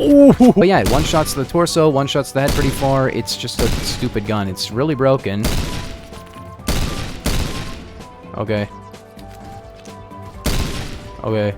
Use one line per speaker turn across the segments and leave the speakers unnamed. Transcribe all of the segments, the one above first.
Oh, but yeah, it one-shots the torso, one-shots the head pretty far. It's just a stupid gun. It's really broken. Okay. Okay.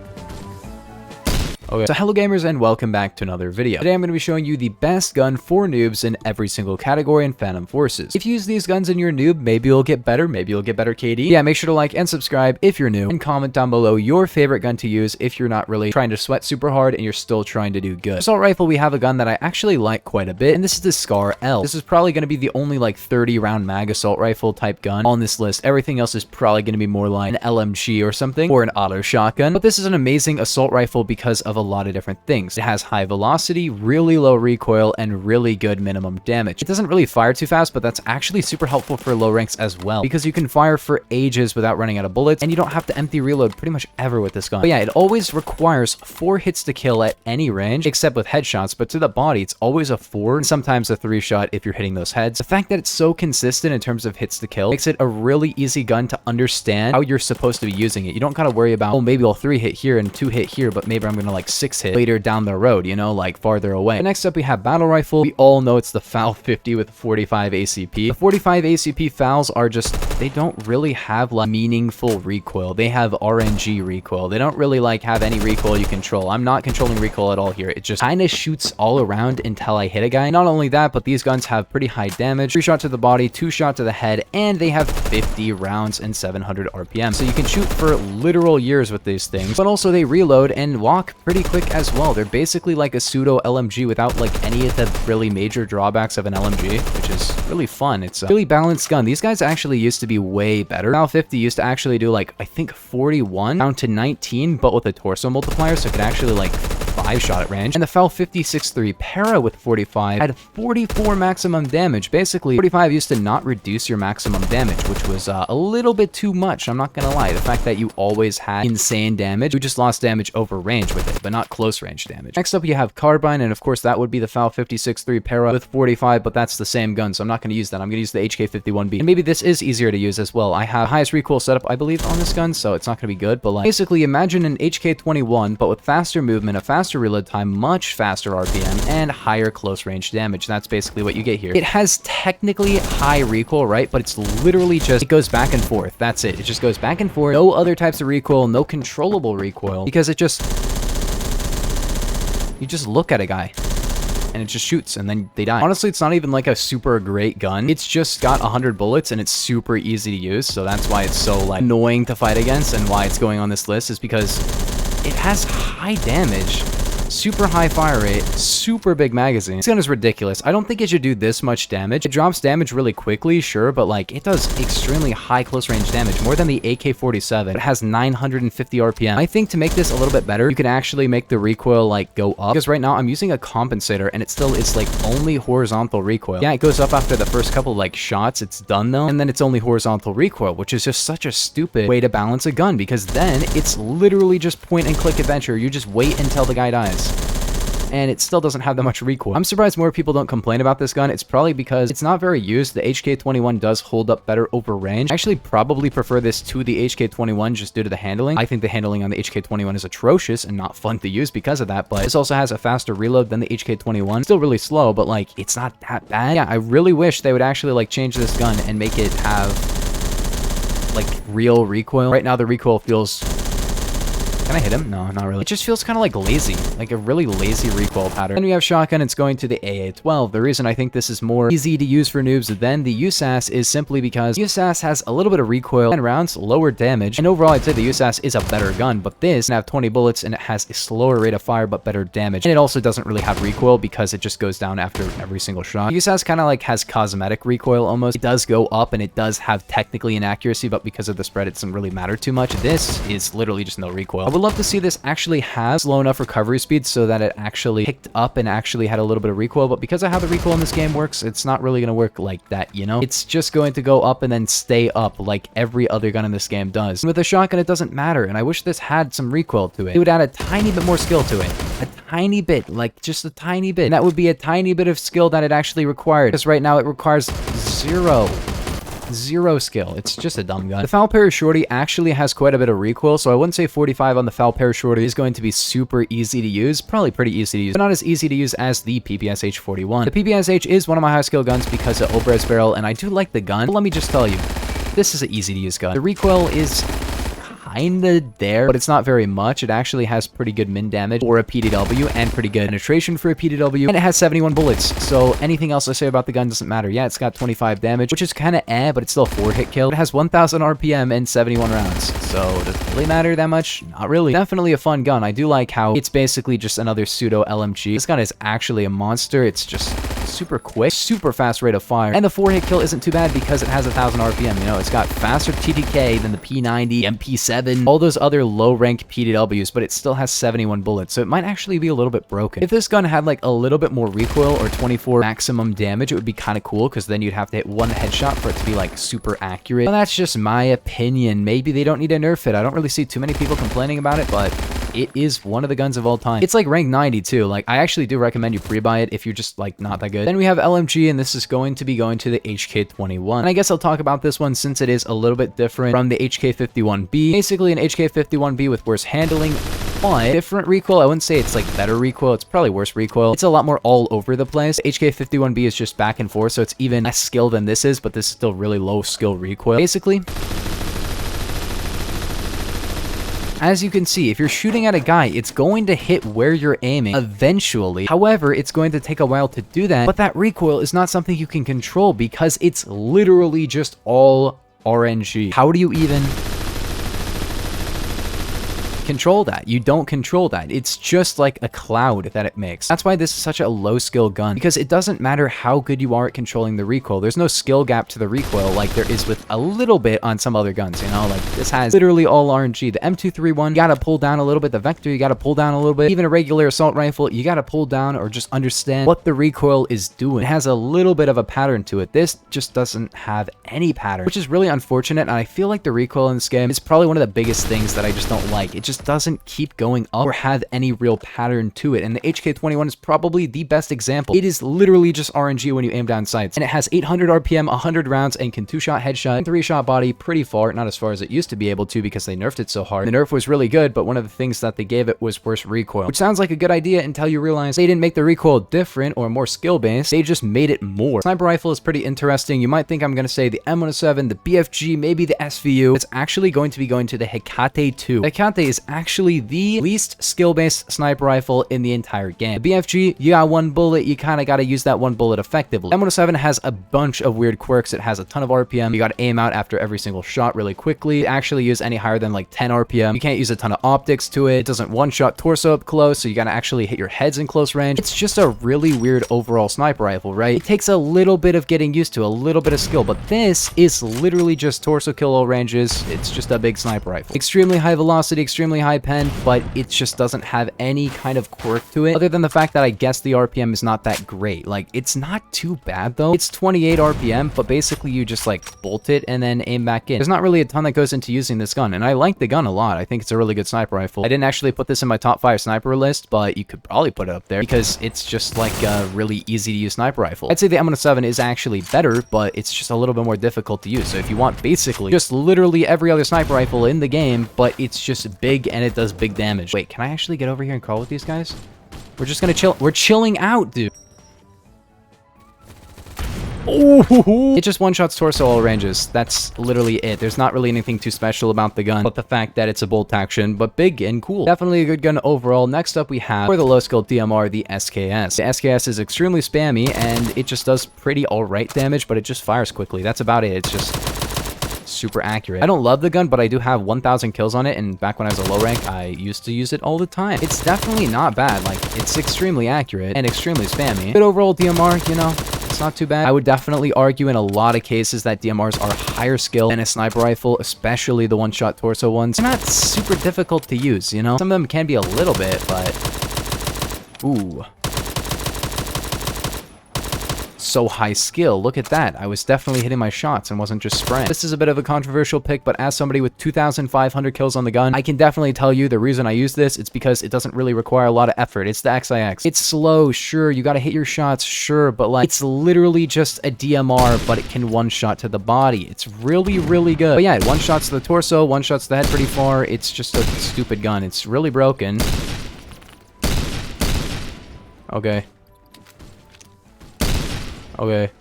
Okay. So hello gamers and welcome back to another video. Today I'm going to be showing you the best gun for noobs in every single category in Phantom Forces. If you use these guns in your noob, maybe you'll get better, maybe you'll get better KD. Yeah, make sure to like and subscribe if you're new, and comment down below your favorite gun to use if you're not really trying to sweat super hard and you're still trying to do good. Assault rifle, we have a gun that I actually like quite a bit, and this is the Scar L. This is probably going to be the only like 30 round mag assault rifle type gun on this list. Everything else is probably going to be more like an LMG or something, or an auto shotgun, but this is an amazing assault rifle because of a lot of different things. It has high velocity, really low recoil, and really good minimum damage. It doesn't really fire too fast, but that's actually super helpful for low ranks as well, because you can fire for ages without running out of bullets, and you don't have to empty reload pretty much ever with this gun. But yeah, it always requires 4 hits to kill at any range, except with headshots, but to the body, it's always a 4, and sometimes a 3 shot if you're hitting those heads. The fact that it's so consistent in terms of hits to kill makes it a really easy gun to understand how you're supposed to be using it. You don't gotta worry about, oh, maybe I'll 3 hit here and 2 hit here, but maybe I'm gonna like 6 hit later down the road, you know, like farther away. But next up, we have battle rifle. We all know it's the FAL 50 with 45 ACP. The 45 ACP FALs are just, they don't really have like meaningful recoil. They have RNG recoil. They don't really like have any recoil you control. I'm not controlling recoil at all here. It just kind of shoots all around until I hit a guy. Not only that, but these guns have pretty high damage. 3 shot to the body, 2 shot to the head, and they have 50 rounds and 700 RPM. So you can shoot for literal years with these things, but also they reload and walk pretty quick as well. They're basically like a pseudo LMG without like any of the really major drawbacks of an LMG, which is really fun. It's a really balanced gun. These guys actually used to be way better. FAL 50 used to actually do like, I think 41 down to 19, but with a torso multiplier, so it could actually like 5 shot at range. And the FAL 56-3 Para with 45 had 44 maximum damage. Basically, 45 used to not reduce your maximum damage, which was a little bit too much. I'm not gonna lie. The fact that you always had insane damage, you just lost damage over range with it, but not close range damage. Next up, you have Carbine, and of course, that would be the FAL 56-3 Para with 45, but that's the same gun, so I'm not gonna use that. I'm gonna use the HK51B. And maybe this is easier to use as well. I have highest recoil setup, I believe, on this gun, so it's not gonna be good, but like, basically, imagine an HK21, but with faster movement, a faster reload time, much faster RPM, and higher close range damage. That's basically what you get here. It has technically high recoil, right? But it's literally just, it goes back and forth. That's it. It just goes back and forth. No other types of recoil, no controllable recoil, because it just, you just look at a guy and it just shoots and then they die. Honestly, it's not even like a super great gun. It's just got 100 bullets and it's super easy to use. So that's why it's so like annoying to fight against, and why it's going on this list is because it has high damage, super high fire rate, super big magazine. This gun is ridiculous. I don't think it should do this much damage. It drops damage really quickly, sure, but like it does extremely high close range damage, more than the AK-47. It has 950 RPM. I think to make this a little bit better, you can actually make the recoil like go up, because right now I'm using a compensator and it's like only horizontal recoil. Yeah, it goes up after the first couple like shots. It's done though, and then it's only horizontal recoil, which is just such a stupid way to balance a gun, because then it's literally just point and click adventure. You just wait until the guy dies, and it still doesn't have that much recoil. I'm surprised more people don't complain about this gun. It's probably because it's not very used. The HK21 does hold up better over range. I actually probably prefer this to the HK21 just due to the handling. I think the handling on the HK21 is atrocious and not fun to use because of that, but this also has a faster reload than the HK21. Still really slow, but like it's not that bad. Yeah, I really wish they would actually like change this gun and make it have like real recoil. Right now the recoil feels, can I hit him? No, not really. It just feels kind of like lazy, like a really lazy recoil pattern. Then we have shotgun. It's going to the AA-12. The reason I think this is more easy to use for noobs than the USAS is simply because USAS has a little bit of recoil, 10 rounds, lower damage, and overall I'd say the USAS is a better gun, but this can have 20 bullets and it has a slower rate of fire but better damage. And it also doesn't really have recoil because it just goes down after every single shot. USAS kind of like has cosmetic recoil almost. It does go up and it does have technically an accuracy, but because of the spread, it doesn't really matter too much. This is literally just no recoil. I would love to see this actually have slow enough recovery speed so that it actually picked up and actually had a little bit of recoil, but because of how the recoil in this game works, it's not really going to work like that, you know? It's just going to go up and then stay up like every other gun in this game does. And with a shotgun, it doesn't matter, and I wish this had some recoil to it. It would add a tiny bit more skill to it. A tiny bit, like just a tiny bit. And that would be a tiny bit of skill that it actually required, because right now it requires zero. Zero skill. It's just a dumb gun. The foul parry shorty actually has quite a bit of recoil, so I wouldn't say 45 on the foul parry shorty is going to be super easy to use. Probably pretty easy to use, but not as easy to use as the PPSH 41. The PPSH is one of my high skill guns because of Obres barrel, and I do like the gun, but let me just tell you, this is an easy to use gun. The recoil is kinda there, but it's not very much. It actually has pretty good min damage for a PDW and pretty good penetration for a PDW, and it has 71 bullets, so anything else I say about the gun doesn't matter. Yeah, it's got 25 damage, which is kind of but it's still a 4-hit kill. It has 1000 RPM and 71 rounds, so does it really matter that much? Not really. Definitely a fun gun. I do like how it's basically just another pseudo LMG. This gun is actually a monster. It's just super quick, super fast rate of fire, and the 4-hit kill isn't too bad because it has 1000 RPM. You know, it's got faster TTK than the P90, MP7, all those other low-rank PDWs, but it still has 71 bullets, so it might actually be a little bit broken. If this gun had like a little bit more recoil or 24 maximum damage, it would be kind of cool, because then you'd have to hit one headshot for it to be like super accurate. Well, that's just my opinion. Maybe they don't need to nerf it. I don't really see too many people complaining about it, but it is one of the guns of all time. It's like rank 90 too. Like, I actually do recommend you pre-buy it if you're just like not that good. Then we have LMG, and this is going to be going to the HK21. And I guess I'll talk about this one since it is a little bit different from the HK51B. Basically an HK51B with worse handling, but different recoil. I wouldn't say it's like better recoil. It's probably worse recoil. It's a lot more all over the place. HK51B is just back and forth, so it's even less skill than this is, but this is still really low skill recoil. Basically, as you can see, if you're shooting at a guy, it's going to hit where you're aiming eventually. However, it's going to take a while to do that, but that recoil is not something you can control because it's literally just all RNG. How do you even control that? You don't control that. It's just like a cloud that it makes. That's why this is such a low skill gun, because it doesn't matter how good you are at controlling the recoil. There's no skill gap to the recoil like there is with a little bit on some other guns, you know? Like, this has literally all RNG. The M231, you gotta pull down a little bit. The Vector, you gotta pull down a little bit. Even a regular assault rifle, you gotta pull down or just understand what the recoil is doing. It has a little bit of a pattern to it. This just doesn't have any pattern, which is really unfortunate, and I feel like the recoil in this game is probably one of the biggest things that I just don't like. It just doesn't keep going up or have any real pattern to it, and the HK21 is probably the best example. It is literally just RNG when you aim down sights, and it has 800 RPM, 100 rounds, and can 2-shot headshot and 3-shot body pretty far. Not as far as it used to be able to because they nerfed it so hard. The nerf was really good, but one of the things that they gave it was worse recoil, which sounds like a good idea until you realize they didn't make the recoil different or more skill-based. They just made it more. Sniper rifle is pretty interesting. You might think I'm going to say the M107, the BFG, maybe the SVU. It's actually going to be going to the Hekate 2. The Hekate is actually the least skill-based sniper rifle in the entire game. The BFG, you got one bullet, you kind of got to use that one bullet effectively. M107 has a bunch of weird quirks. It has a ton of RPM. You got to aim out after every single shot really quickly. Actually use any higher than like 10 RPM. You can't use a ton of optics to it. It doesn't one-shot torso up close, so you got to actually hit your heads in close range. It's just a really weird overall sniper rifle, right? It takes a little bit of getting used to, a little bit of skill, but this is literally just torso kill all ranges. It's just a big sniper rifle. Extremely high velocity, extremely high pen, but it just doesn't have any kind of quirk to it, other than the fact that I guess the RPM is not that great. Like, it's not too bad though. It's 28 RPM, but basically you just like bolt it and then aim back in. There's not really a ton that goes into using this gun, and I like the gun a lot. I think it's a really good sniper rifle. I didn't actually put this in my top 5 sniper list, but you could probably put it up there because it's just like a really easy to use sniper rifle. I'd say the M107 is actually better, but it's just a little bit more difficult to use. So if you want basically just literally every other sniper rifle in the game, but it's just big and it does big damage. Wait, can I actually get over here and call with these guys? We're just gonna chill. We're chilling out, dude. Oh, it just one-shots torso all ranges. That's literally it. There's not really anything too special about the gun, but the fact that it's a bolt action, but big and cool. Definitely a good gun overall. Next up we have, for the low-skill DMR, the SKS. The SKS is extremely spammy, and it just does pretty alright damage, but it just fires quickly. That's about it. It's just super accurate. I don't love the gun, but I do have 1,000 kills on it, and back when I was a low rank, I used to use it all the time. It's definitely not bad. Like, it's extremely accurate and extremely spammy. But overall DMR, you know, it's not too bad. I would definitely argue in a lot of cases that DMRs are higher skill than a sniper rifle, especially the one-shot torso ones. They're not super difficult to use, you know? Some of them can be a little bit, but ooh. so high skill. Look at that. I was definitely hitting my shots and wasn't just spraying. This is a bit of a controversial pick, but as somebody with 2,500 kills on the gun, I can definitely tell you the reason I use this, it's because it doesn't really require a lot of effort. It's the XIX. It's slow, sure, you gotta hit your shots, sure, but like, it's literally just a DMR, but it can one-shot to the body. It's really, really good. But yeah, it one-shots to the torso, one-shots the head pretty far. It's just a stupid gun. It's really broken. Okay. Okay.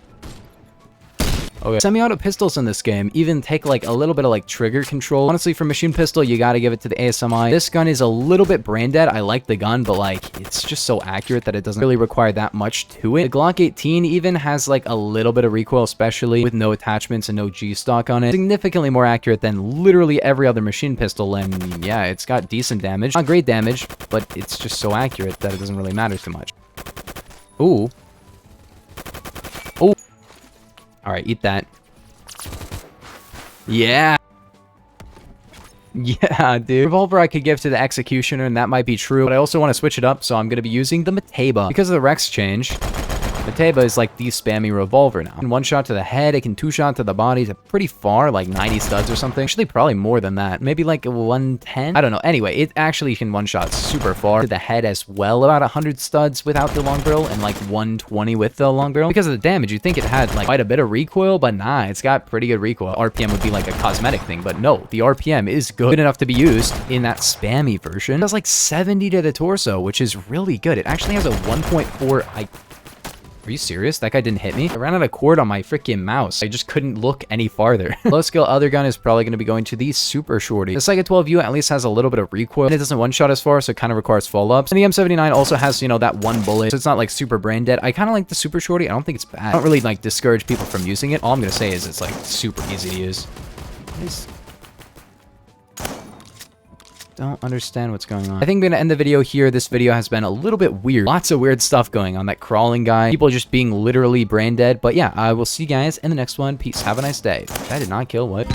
Okay. Semi-auto pistols in this game even take like a little bit of like trigger control. Honestly, for machine pistol, you gotta give it to the ASMI. This gun is a little bit brain dead. I like the gun, but like it's just so accurate that it doesn't really require that much to it. The Glock 18 even has like a little bit of recoil, especially with no attachments and no G-stock on it. Significantly more accurate than literally every other machine pistol, and yeah, it's got decent damage. Not great damage, but it's just so accurate that it doesn't really matter too much. Ooh. Oh. Alright, eat that. Yeah. Yeah, dude. Revolver I could give to the Executioner, and that might be true, but I also want to switch it up, so I'm going to be using the Mateba. Because of the Rex change, Mateba is like the spammy revolver now. One shot to the head, it can two-shot to the body to pretty far, like 90 studs or something. Actually, probably more than that. Maybe like 110? I don't know. Anyway, it actually can one-shot super far to the head as well. About 100 studs without the long barrel and like 120 with the long barrel. Because of the damage, you'd think it had like quite a bit of recoil, but nah, it's got pretty good recoil. RPM would be like a cosmetic thing, but no, the RPM is good enough to be used in that spammy version. It does like 70 to the torso, which is really good. It actually has a 1.4... Are you serious? That guy didn't hit me? I ran out of cord on my freaking mouse. I just couldn't look any farther. Low skill other gun is probably going to be going to the Super Shorty. The Psycho 12U at least has a little bit of recoil, and it doesn't one-shot as far, so it kind of requires follow-ups. And the M79 also has, you know, that one bullet, so it's not like super brain dead. I kind of like the Super Shorty. I don't think it's bad. I don't really like discourage people from using it. All I'm going to say is it's like super easy to use. Don't understand what's going on. I think I'm gonna end the video here. This video has been a little bit weird. Lots of weird stuff going on. That crawling guy, people just being literally brain dead. But yeah, I will see you guys in the next one. Peace. Have a nice day. I did not kill what?